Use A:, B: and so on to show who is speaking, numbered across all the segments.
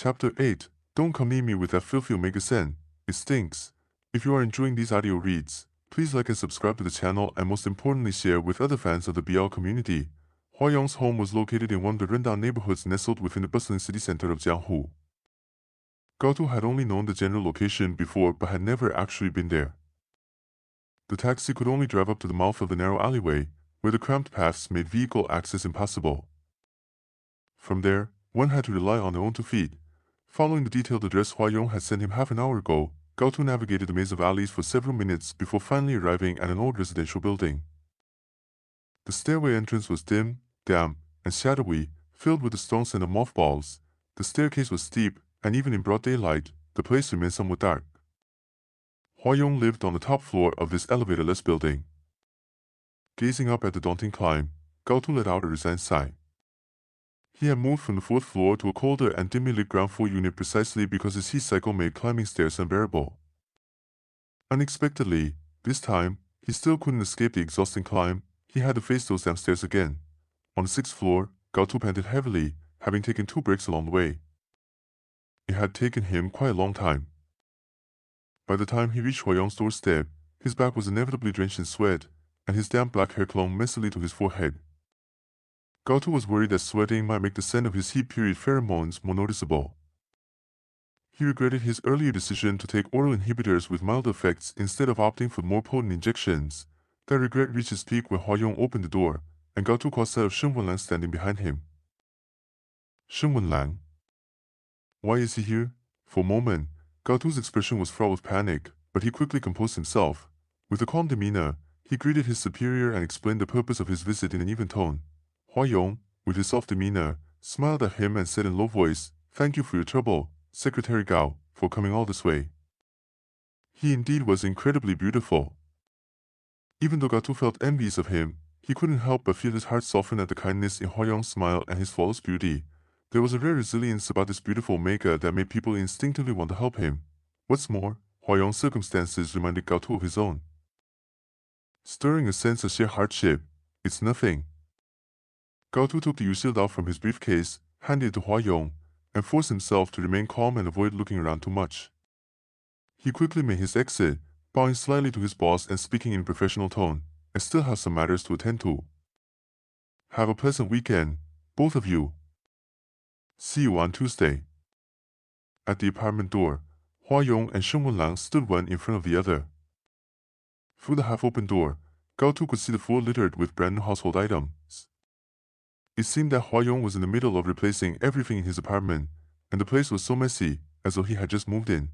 A: Chapter 8. Don't come near me with that filthy Omega scent. It stinks. If you are enjoying these audio reads, please like and subscribe to the channel and most importantly share with other fans of the BL community. Hua Yong's home was located in one of the rundown neighborhoods nestled within the bustling city center of Jianghu. Gaotu had only known the general location before but had never actually been there. The taxi could only drive up to the mouth of the narrow alleyway, where the cramped paths made vehicle access impossible. From there, one had to rely on their own 2 feet. Following the detailed address Hua Yong had sent him half an hour ago, Gaotu navigated the maze of alleys for several minutes before finally arriving at an old residential building. The stairway entrance was dim, damp, and shadowy, filled with the strong scent of mothballs. The staircase was steep, and even in broad daylight, the place remained somewhat dark. Hua Yong lived on the top floor of this elevatorless building. Gazing up at the daunting climb, Gaotu let out a resigned sigh. He had moved from the 4th floor to a colder and dimly lit ground floor unit precisely because his heat cycle made climbing stairs unbearable. Unexpectedly, this time, he still couldn't escape the exhausting climb. He had to face those damn stairs again. On the 6th floor, Gaotu panted heavily, having taken 2 breaks along the way. It had taken him quite a long time. By the time he reached Hua Yong's doorstep, his back was inevitably drenched in sweat, and his damp black hair clung messily to his forehead. Gaotu was worried that sweating might make the scent of his heat period pheromones more noticeable. He regretted his earlier decision to take oral inhibitors with mild effects instead of opting for more potent injections. That regret reached its peak when Hua Yong opened the door, and Gaotu caught sight of Sheng Wenlang standing behind him. Sheng Wenlang? Why is he here? For a moment, Gaotu's expression was fraught with panic, but he quickly composed himself. With a calm demeanor, he greeted his superior and explained the purpose of his visit in an even tone. Hua Yong, with his soft demeanor, smiled at him and said in low voice, "Thank you for your trouble, Secretary Gao, for coming all this way." He indeed was incredibly beautiful. Even though Gaotu felt envious of him, he couldn't help but feel his heart soften at the kindness in Hua Yong's smile and his flawless beauty. There was a rare resilience about this beautiful Omega that made people instinctively want to help him. What's more, Hua Yong's circumstances reminded Gaotu of his own. Stirring a sense of sheer hardship, "It's nothing." Gaotu took the yu out from his briefcase, handed it to Hua Yong, and forced himself to remain calm and avoid looking around too much. He quickly made his exit, bowing slightly to his boss and speaking in a professional tone. "I still have some matters to attend to. Have a pleasant weekend, both of you. See you on Tuesday." At the apartment door, Hua Yong and Sheng Wenlang stood one in front of the other. Through the half-open door, Gaotu could see the floor littered with brand-new household items. It seemed that Hua Yong was in the middle of replacing everything in his apartment, and the place was so messy, as though he had just moved in.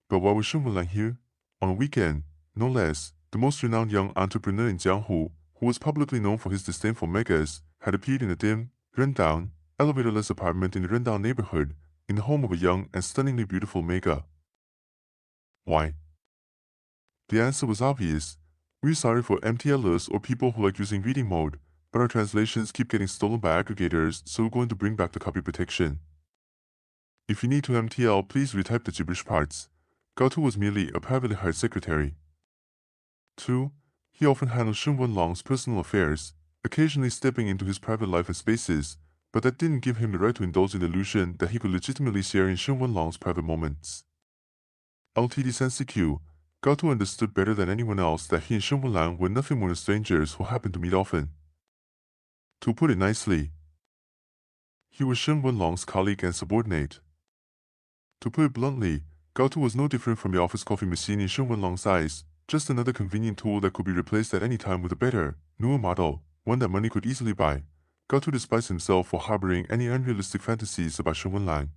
A: But why was Sheng Wenlang here? On a weekend, no less, the most renowned young entrepreneur in Jianghu, who was publicly known for his disdain for megas, had appeared in a dim, rundown, elevatorless apartment in a rundown neighborhood, in the home of a young and stunningly beautiful mega. Why? The answer was obvious. We're sorry for MTLers or people who like using reading mode, but our translations keep getting stolen by aggregators, so we're going to bring back the copy protection. If you need to MTL, please retype the gibberish parts. Gaotu was merely a privately hired secretary. 2. He often handled Sheng Wenlang's personal affairs, occasionally stepping into his private life and spaces, but that didn't give him the right to indulge in the illusion that he could legitimately share in Sheng Wenlang's private moments. LTD Sensei Q, Gaotu understood better than anyone else that he and Sheng Wenlang were nothing more than strangers who happened to meet often. To put it nicely, he was Sheng Wenlang's colleague and subordinate. To put it bluntly, Gaotu was no different from the office coffee machine in Sheng Wenlang's eyes, just another convenient tool that could be replaced at any time with a better, newer model, one that money could easily buy. Gaotu despised himself for harboring any unrealistic fantasies about Sheng Wenlang.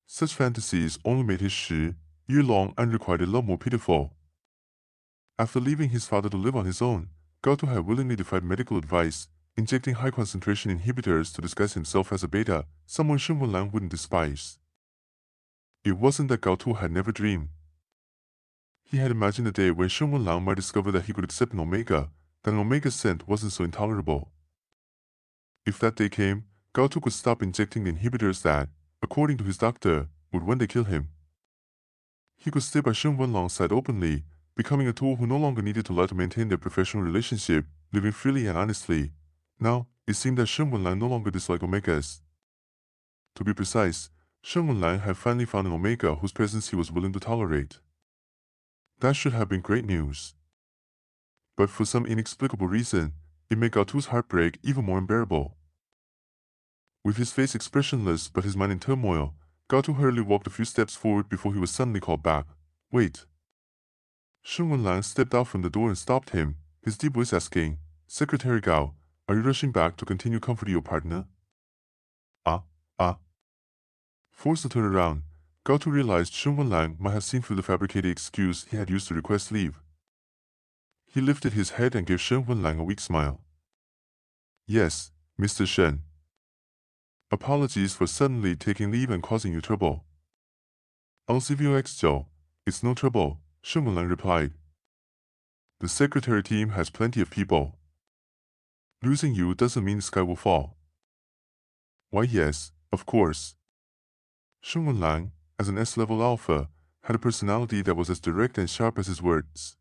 A: Such fantasies only made his year-long unrequited love more pitiful. After leaving his father to live on his own, Gaotu had willingly defied medical advice, injecting high-concentration inhibitors to disguise himself as a beta, someone Sheng Wenlang wouldn't despise. It wasn't that Gaotu had never dreamed. He had imagined a day when Sheng Wenlang might discover that he could accept an Omega, that an Omega scent wasn't so intolerable. If that day came, Gaotu could stop injecting the inhibitors that, according to his doctor, would one day kill him. He could stay by Sheng Wenlang's side openly, becoming a tool who no longer needed to lie to maintain their professional relationship, living freely and honestly. Now, it seemed that Sheng Wenlang no longer disliked Omegas. To be precise, Sheng Lang had finally found an Omega whose presence he was willing to tolerate. That should have been great news. But for some inexplicable reason, it made Gaotu's heartbreak even more unbearable. With his face expressionless but his mind in turmoil, Gaotu hurriedly walked a few steps forward before he was suddenly called back. Wait. Sheng Lang stepped out from the door and stopped him, his deep voice asking, Secretary Gao, are you rushing back to continue comforting your partner? Ah. Forced to turn around, Gaotu realized Sheng Lang might have seen through the fabricated excuse he had used to request leave. He lifted his head and gave Sheng Lang a weak smile. Yes, Mr. Shen. Apologies for suddenly taking leave and causing you trouble. I'll save you Zhou. It's no trouble, Sheng Lang replied. The secretary team has plenty of people. Losing you doesn't mean the sky will fall. Why yes, of course. Sheng Lang, as an S-level alpha, had a personality that was as direct and sharp as his words.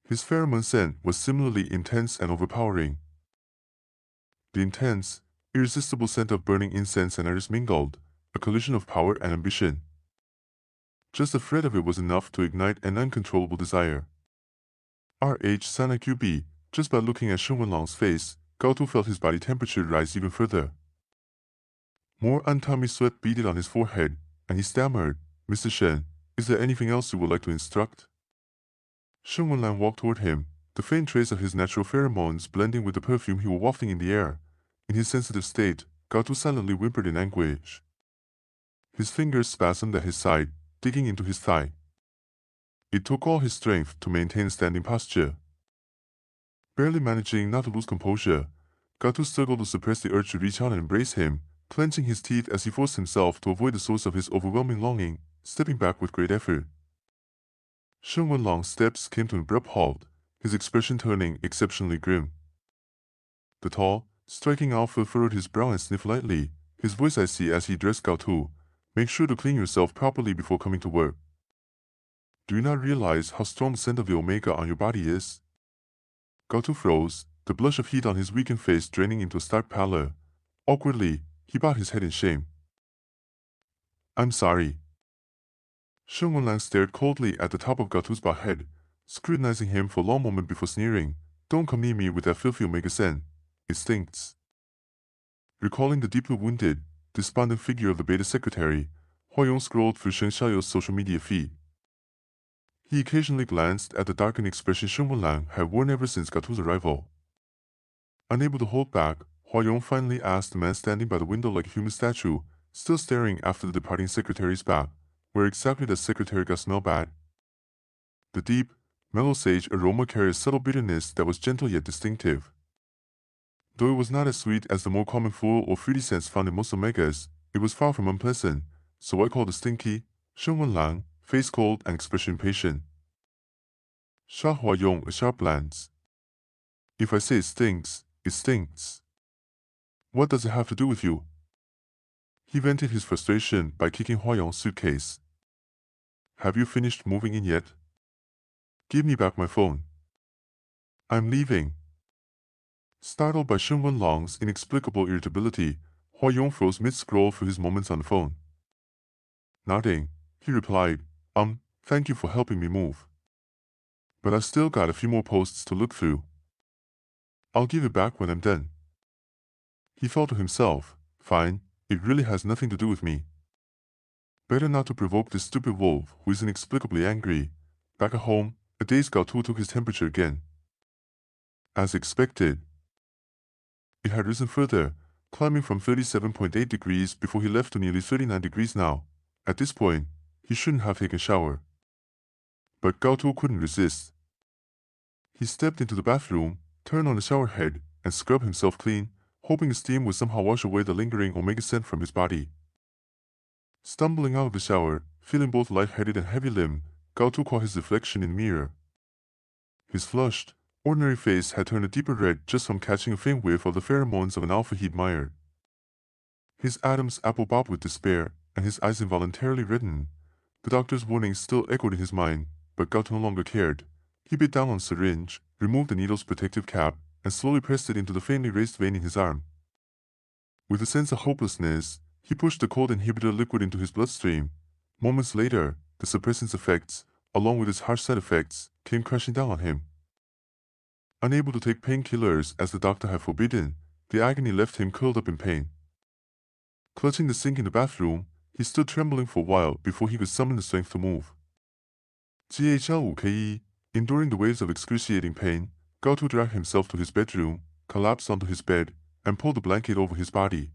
A: His pheromone scent was similarly intense and overpowering. The intense, irresistible scent of burning incense and iris mingled, a collision of power and ambition. Just the threat of it was enough to ignite an uncontrollable desire. RHSANIQB, just by looking at Sheng Lang's face, Gaotu felt his body temperature rise even further. More untimely sweat beaded on his forehead, and he stammered, Mr. Shen, is there anything else you would like to instruct? Sheng Lang walked toward him, the faint trace of his natural pheromones blending with the perfume he was wafting in the air. In his sensitive state, Gaotu silently whimpered in anguish. His fingers spasmed at his side, digging into his thigh. It took all his strength to maintain a standing posture. Barely managing not to lose composure, Gaotu struggled to suppress the urge to reach out and embrace him, clenching his teeth as he forced himself to avoid the source of his overwhelming longing, stepping back with great effort. Sheng Lang's steps came to an abrupt halt, his expression turning exceptionally grim. The tall, striking alpha furrowed his brow and sniffed lightly, his voice icy as he addressed Gaotu, Make sure to clean yourself properly before coming to work. Do you not realize how strong the scent of the Omega on your body is? Gaotu froze, the blush of heat on his weakened face draining into a stark pallor. Awkwardly, he bowed his head in shame. I'm sorry. Sheng Lang stared coldly at the top of Gaotu's bowed head, scrutinizing him for a long moment before sneering. Don't come near me with that filthy Omega scent. It stinks. Recalling the deeply wounded, despondent figure of the beta secretary, Hua Yong scrolled through Sheng Shaoyou's social media feed. He occasionally glanced at the darkened expression Sheng Lang had worn ever since Gaotu's arrival. Unable to hold back, Hua Yong finally asked the man standing by the window like a human statue, still staring after the departing secretary's back, where exactly does secretary Gao smell bad? The deep, mellow sage aroma carried a subtle bitterness that was gentle yet distinctive. Though it was not as sweet as the more common floral or fruity scents found in most Omegas, it was far from unpleasant, so I called it stinky. Sheng Lang, face cold and expression impatient. Shot Hua Yong a sharp glance. If I say it stinks, it stinks. What does it have to do with you? He vented his frustration by kicking Hua Yong's suitcase. Have you finished moving in yet? Give me back my phone. I'm leaving. Startled by Sheng Lang's inexplicable irritability, Hua Yong froze mid-scroll through his moments on the phone. Nodding, he replied, thank you for helping me move. But I've still got a few more posts to look through. I'll give it back when I'm done. He thought to himself, fine, it really has nothing to do with me. Better not to provoke this stupid wolf who is inexplicably angry. Back at home, a dazed Gaotu took his temperature again. As expected, it had risen further, climbing from 37.8 degrees before he left to nearly 39 degrees now. At this point, he shouldn't have taken a shower. But Gaotu couldn't resist. He stepped into the bathroom, turned on the shower head, and scrubbed himself clean, hoping the steam would somehow wash away the lingering Omega scent from his body. Stumbling out of the shower, feeling both lightheaded and heavy-limbed, Gaotu caught his reflection in the mirror. His flushed, ordinary face had turned a deeper red just from catching a faint whiff of the pheromones of an alpha he admired. His Adam's apple bobbed with despair, and his eyes involuntarily reddened. The doctor's warnings still echoed in his mind, but Gaotu no longer cared. He bit down on the syringe, removed the needle's protective cap, and slowly pressed it into the faintly raised vein in his arm. With a sense of hopelessness, He pushed the cold inhibitor liquid into his bloodstream. Moments later, the suppressant's effects, along with its harsh side effects, came crashing down on him. Unable to take painkillers as the doctor had forbidden, the agony left him curled up in pain. Clutching the sink in the bathroom, he stood trembling for a while before he could summon the strength to move. GHL5K1, enduring the waves of excruciating pain, Gaotu dragged himself to his bedroom, collapsed onto his bed, and pulled the blanket over his body.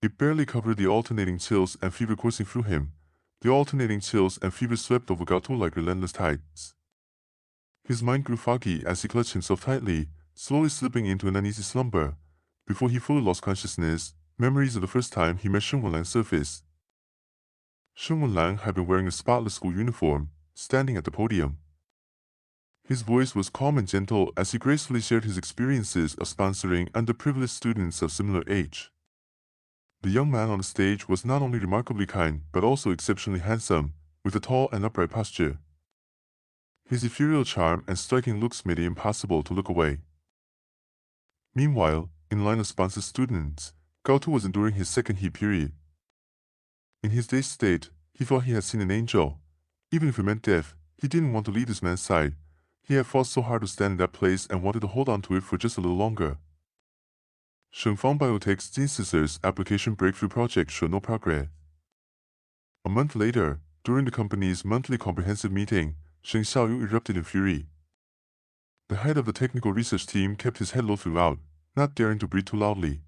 A: It barely covered the alternating chills and fever coursing through him. The alternating chills and fever swept over Gaotu like relentless tides. His mind grew foggy as he clutched himself tightly, slowly slipping into an uneasy slumber. Before he fully lost consciousness, memories of the first time he met Sheng Wenlang surfaced. Sheng Wenlang had been wearing a spotless school uniform, standing at the podium. His voice was calm and gentle as he gracefully shared his experiences of sponsoring underprivileged students of similar age. The young man on the stage was not only remarkably kind but also exceptionally handsome, with a tall and upright posture. His ethereal charm and striking looks made it impossible to look away. Meanwhile, in line of sponsored students, Gaotu was enduring his second heat period. In his dazed state, he thought he had seen an angel. Even if it meant death, he didn't want to leave this man's side. He had fought so hard to stand in that place and wanted to hold on to it for just a little longer. Shengfang Biotech's gene scissors application breakthrough project showed no progress. A month later, during the company's monthly comprehensive meeting, Sheng Shaoyou erupted in fury. The head of the technical research team kept his head low throughout, not daring to breathe too loudly.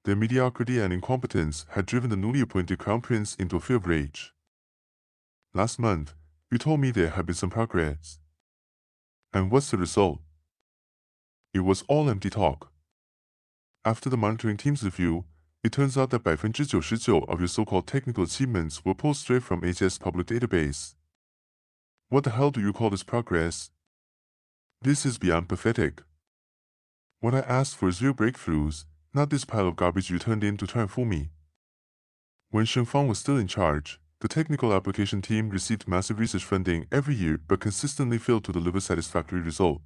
A: Their mediocrity and incompetence had driven the newly appointed crown prince into a fit of rage. Last month, you told me there had been some progress. And what's the result? It was all empty talk. After the monitoring team's review, it turns out that 99% of your so-called technical achievements were pulled straight from HS public database. What the hell do you call this progress? This is beyond pathetic. When I asked for 0 breakthroughs, not this pile of garbage you turned in to try and fool me. When Shengfang was still in charge, the technical application team received massive research funding every year but consistently failed to deliver satisfactory result.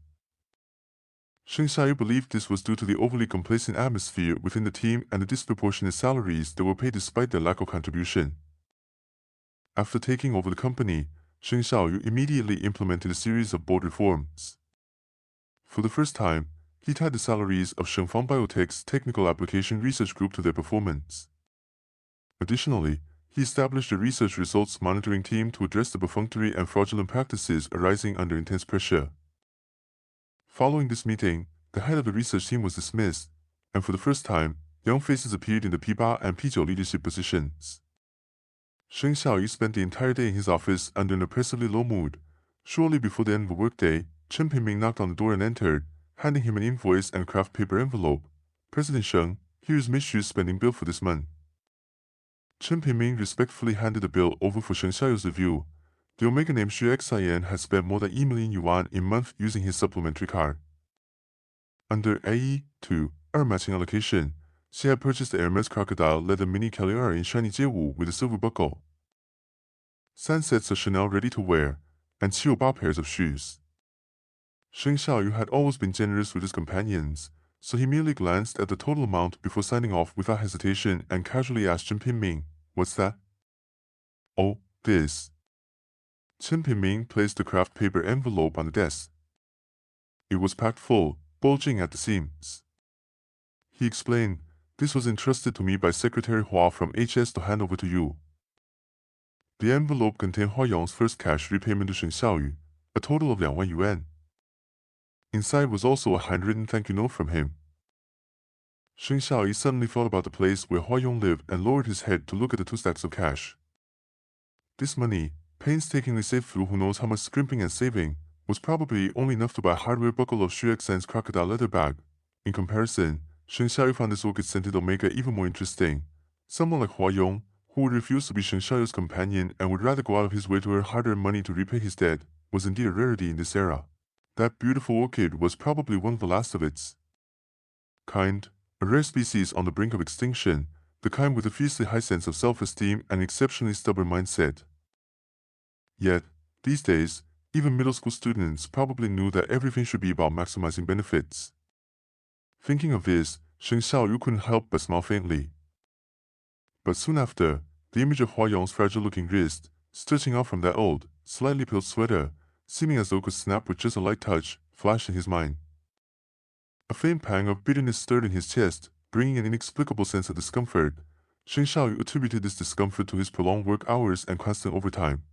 A: Sheng Shaoyou believed this was due to the overly complacent atmosphere within the team and the disproportionate salaries that were paid despite their lack of contribution. After taking over the company, Sheng Shaoyou immediately implemented a series of bold reforms. For the first time, he tied the salaries of Shengfang Biotech's technical application research group to their performance. Additionally, he established a research results monitoring team to address the perfunctory and fraudulent practices arising under intense pressure. Following this meeting, the head of the research team was dismissed, and for the first time, young faces appeared in the P8 and P9 leadership positions. Sheng Shaoyou spent the entire day in his office under an oppressively low mood. Shortly before the end of the workday, Chen Pingming knocked on the door and entered, handing him an invoice and a craft paper envelope. President Sheng, here's Miss spending bill for this month. Chen Pingming respectfully handed the bill over for Sheng Shaoyou's review. The Omega name Xu Xin had spent more than 1 million yuan in a month using his supplementary card. Under AE2, our matching allocation, she had purchased the Hermes crocodile leather mini Caliara in shiny Jiewu with a silver buckle, 3 sets of Chanel ready to wear, and 7 pairs of shoes. Sheng Shaoyou had always been generous with his companions, so he merely glanced at the total amount before signing off without hesitation and casually asked Chen Pingming, "What's that?" "Oh, this." Chen Pingming placed the craft paper envelope on the desk. It was packed full, bulging at the seams. He explained, "This was entrusted to me by Secretary Hua from HS to hand over to you." The envelope contained Hua Yong's first cash repayment to Sheng Shaoyou, a total of 2,000 yuan. Inside was also a handwritten thank you note from him. Sheng Shaoyou suddenly thought about the place where Hua Yong lived and lowered his head to look at the 2 stacks of cash. This money, painstakingly saved through who knows how much scrimping and saving, was probably only enough to buy a hardware buckle of Xu Xin's crocodile leather bag. In comparison, Sheng Shaoyou found this orchid-scented Omega even more interesting. Someone like Hua Yong, who would refuse to be Sheng Shaoyou's companion and would rather go out of his way to earn hard-earned money to repay his debt, was indeed a rarity in this era. That beautiful orchid was probably one of the last of its kind, a rare species on the brink of extinction, the kind with a fiercely high sense of self-esteem and exceptionally stubborn mindset. Yet, these days, even middle school students probably knew that everything should be about maximizing benefits. Thinking of this, Sheng Shaoyou couldn't help but smile faintly. But soon after, the image of Hua Yong's fragile-looking wrist, stretching out from that old, slightly peeled sweater, seeming as though it could snap with just a light touch, flashed in his mind. A faint pang of bitterness stirred in his chest, bringing an inexplicable sense of discomfort. Sheng Shaoyou attributed this discomfort to his prolonged work hours and constant overtime.